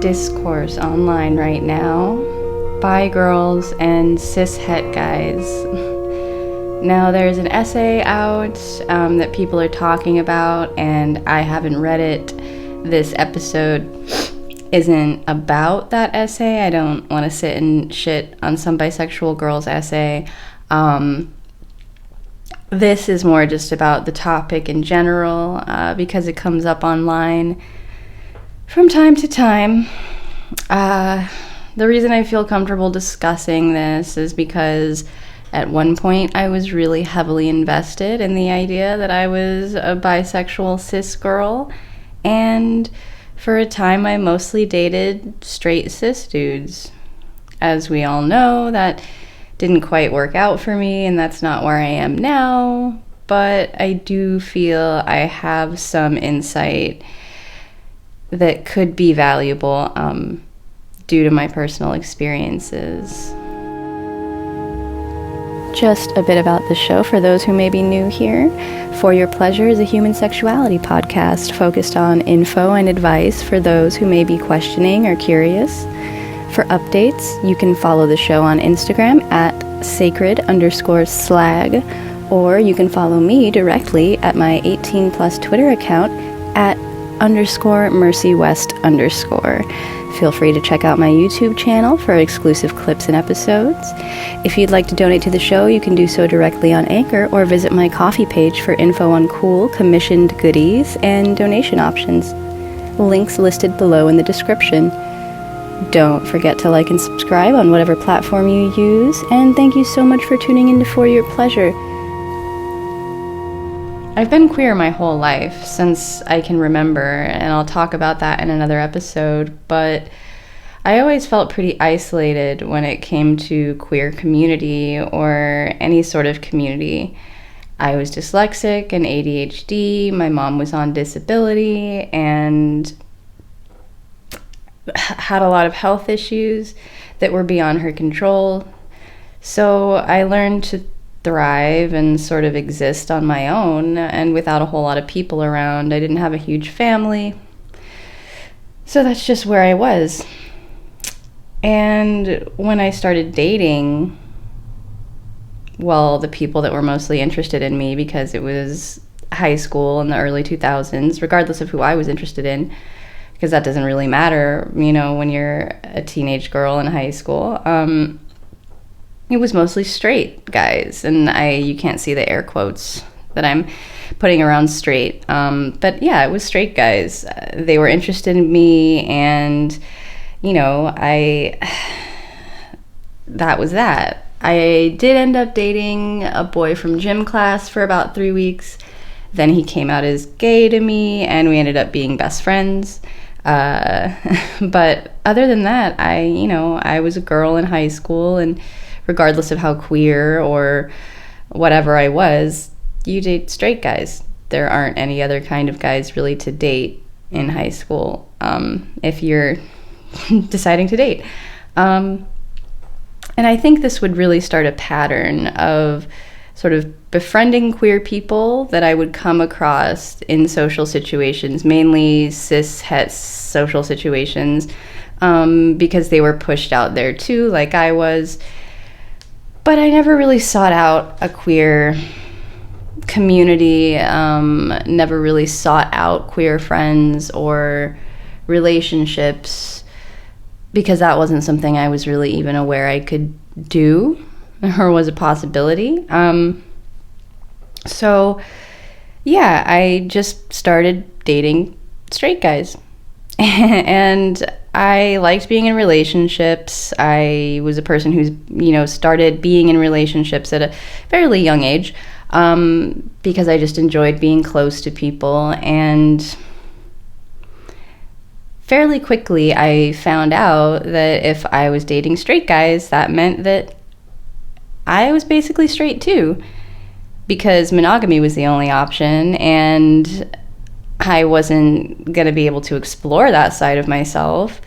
discourse online right now by girls and cis-het guys. Now, there's an essay out that people are talking about, and I haven't read it. This episode isn't about that essay. I don't want to sit and shit on some bisexual girl's essay. This is more just about the topic in general, because it comes up online from time to time. The reason I feel comfortable discussing this is because at one point I was really heavily invested in the idea that I was a bisexual cis girl, and for a time I mostly dated straight cis dudes. As we all know, that didn't quite work out for me, and that's not where I am now, but I do feel I have some insight that could be valuable due to my personal experiences. Just a bit about the show for those who may be new here. For Your Pleasure is a human sexuality podcast focused on info and advice for those who may be questioning or curious. For updates, you can follow the show on Instagram at sacred_slag, or you can follow me directly at my 18+ Twitter account at _mercywest_. Feel free to check out my YouTube channel for exclusive clips and episodes. If you'd like to donate to the show, you can do so directly on Anchor or visit my Ko-fi page for info on cool, commissioned goodies and donation options. Links listed below in the description. Don't forget to like and subscribe on whatever platform you use, and thank you so much for tuning in to For Your Pleasure. I've been queer my whole life, since I can remember, and I'll talk about that in another episode, but I always felt pretty isolated when it came to queer community or any sort of community. I was dyslexic and ADHD, my mom was on disability, and had a lot of health issues that were beyond her control. So I learned to thrive and sort of exist on my own and without a whole lot of people around. I didn't have a huge family. So that's just where I was. And when I started dating, well, the people that were mostly interested in me, because it was high school in the early 2000s, regardless of who I was interested in, because that doesn't really matter, you know, when you're a teenage girl in high school. It was mostly straight guys, and you can't see the air quotes that I'm putting around straight. But yeah, it was straight guys. They were interested in me, and, you know, that was that. I did end up dating a boy from gym class for about 3 weeks. Then he came out as gay to me, and we ended up being best friends. But other than that, I was a girl in high school, and regardless of how queer or whatever I was, you date straight guys. There aren't any other kind of guys really to date in high school, if you're deciding to date. And I think this would really start a pattern of sort of befriending queer people that I would come across in social situations, mainly cis-het social situations, because they were pushed out there too, like I was. But I never really sought out a queer community, never really sought out queer friends or relationships, because that wasn't something I was really even aware I could do or was a possibility. So yeah, I just started dating straight guys. And I liked being in relationships. I was a person who's, started being in relationships at a fairly young age, because I just enjoyed being close to people. And fairly quickly, I found out that if I was dating straight guys, that meant that I was basically straight too, because monogamy was the only option, and I wasn't going to be able to explore that side of myself